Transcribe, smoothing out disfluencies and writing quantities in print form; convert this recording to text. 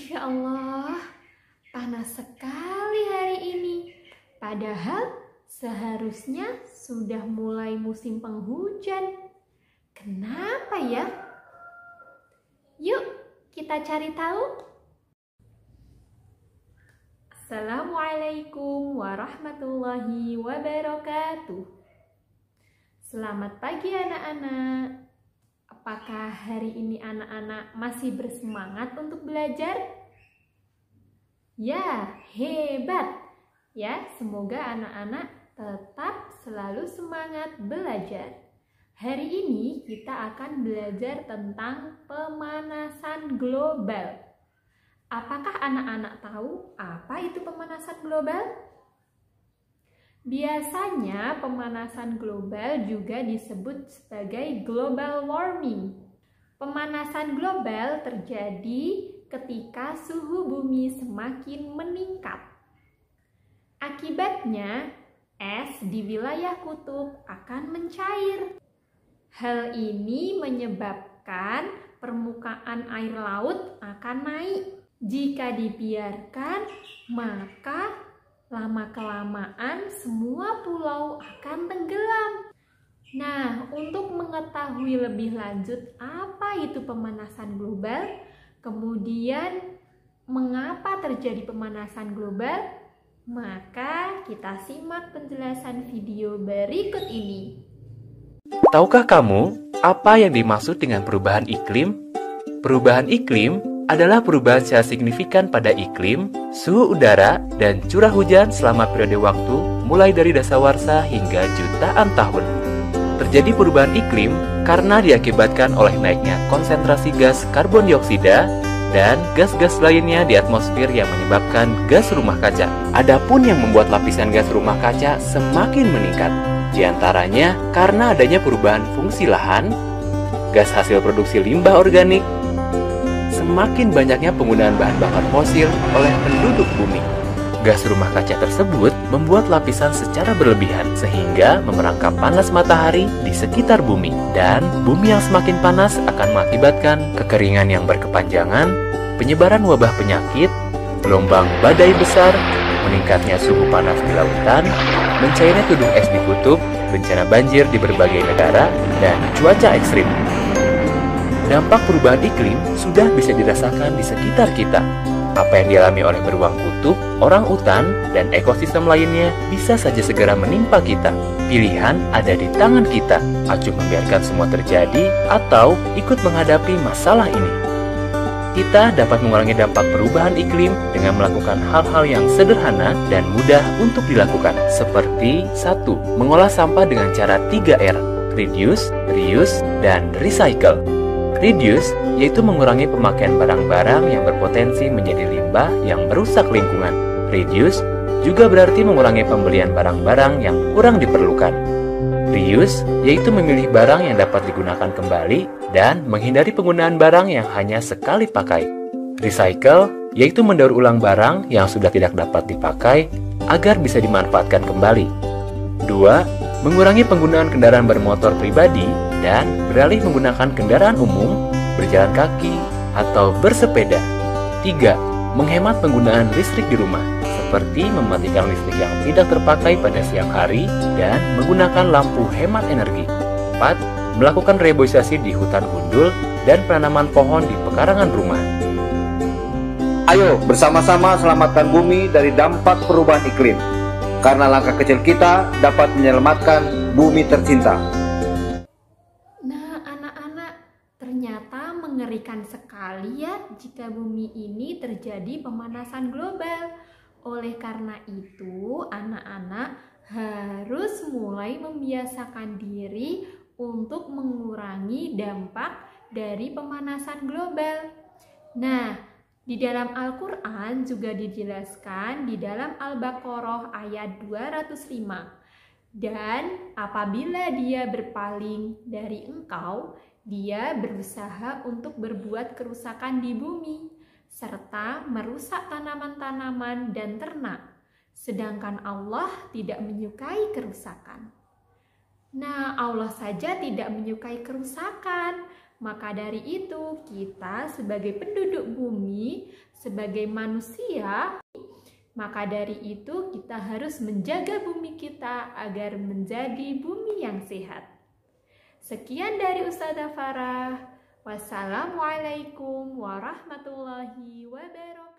Masya Allah, panas sekali hari ini. Padahal seharusnya sudah mulai musim penghujan. Kenapa ya? Yuk kita cari tahu. Assalamualaikum warahmatullahi wabarakatuh. Selamat pagi anak-anak. Apakah hari ini anak-anak masih bersemangat untuk belajar? Ya, hebat! Ya, semoga anak-anak tetap selalu semangat belajar. Hari ini kita akan belajar tentang pemanasan global. Apakah anak-anak tahu apa itu pemanasan global? Biasanya pemanasan global juga disebut sebagai global warming. Pemanasan global terjadi ketika suhu bumi semakin meningkat. Akibatnya, es di wilayah kutub akan mencair. Hal ini menyebabkan permukaan air laut akan naik. Jika dibiarkan, maka lama-kelamaan semua pulau akan tenggelam. Nah, untuk mengetahui lebih lanjut apa itu pemanasan global, kemudian mengapa terjadi pemanasan global, maka kita simak penjelasan video berikut ini. Tahukah kamu apa yang dimaksud dengan perubahan iklim? Perubahan iklim adalah perubahan secara signifikan pada iklim, suhu udara, dan curah hujan selama periode waktu mulai dari dasawarsa hingga jutaan tahun. Terjadi perubahan iklim karena diakibatkan oleh naiknya konsentrasi gas karbon dioksida dan gas-gas lainnya di atmosfer yang menyebabkan gas rumah kaca. Adapun yang membuat lapisan gas rumah kaca semakin meningkat, di antaranya karena adanya perubahan fungsi lahan, gas hasil produksi limbah organik, semakin banyaknya penggunaan bahan bakar fosil oleh penduduk bumi. Gas rumah kaca tersebut membuat lapisan secara berlebihan sehingga memerangkap panas matahari di sekitar bumi. Dan bumi yang semakin panas akan mengakibatkan kekeringan yang berkepanjangan, penyebaran wabah penyakit, gelombang badai besar, meningkatnya suhu panas di lautan, mencairnya tudung es di kutub, bencana banjir di berbagai negara, dan cuaca ekstrim. Dampak perubahan iklim sudah bisa dirasakan di sekitar kita. Apa yang dialami oleh beruang kutub, orang utan, dan ekosistem lainnya bisa saja segera menimpa kita. Pilihan ada di tangan kita, acuh membiarkan semua terjadi atau ikut menghadapi masalah ini. Kita dapat mengurangi dampak perubahan iklim dengan melakukan hal-hal yang sederhana dan mudah untuk dilakukan. Seperti 1. Mengolah sampah dengan cara 3R, reduce, reuse, dan recycle. Reduce, yaitu mengurangi pemakaian barang-barang yang berpotensi menjadi limbah yang merusak lingkungan. Reduce juga berarti mengurangi pembelian barang-barang yang kurang diperlukan. Reuse, yaitu memilih barang yang dapat digunakan kembali dan menghindari penggunaan barang yang hanya sekali pakai. Recycle, yaitu mendaur ulang barang yang sudah tidak dapat dipakai agar bisa dimanfaatkan kembali. 2. Mengurangi penggunaan kendaraan bermotor pribadi dan beralih menggunakan kendaraan umum, berjalan kaki, atau bersepeda. 3. Menghemat penggunaan listrik di rumah, seperti mematikan listrik yang tidak terpakai pada siang hari dan menggunakan lampu hemat energi. 4. Melakukan reboisasi di hutan gundul dan penanaman pohon di pekarangan rumah. Ayo bersama-sama selamatkan bumi dari dampak perubahan iklim. Karena langkah kecil kita dapat menyelamatkan bumi tercinta. Nah, anak-anak, ternyata mengerikan sekali ya jika bumi ini terjadi pemanasan global. Oleh karena itu, anak-anak harus mulai membiasakan diri untuk mengurangi dampak dari pemanasan global. Nah, di dalam Al-Quran juga dijelaskan di dalam Al-Baqarah ayat 205. Dan apabila dia berpaling dari engkau, dia berusaha untuk berbuat kerusakan di bumi, serta merusak tanaman-tanaman dan ternak. Sedangkan Allah tidak menyukai kerusakan. Nah, Allah saja tidak menyukai kerusakan. Maka dari itu, kita sebagai penduduk bumi Sebagai manusia, maka dari itu kita harus menjaga bumi kita agar menjadi bumi yang sehat. Sekian dari Ustazah Farah. Wassalamualaikum warahmatullahi wabarakatuh.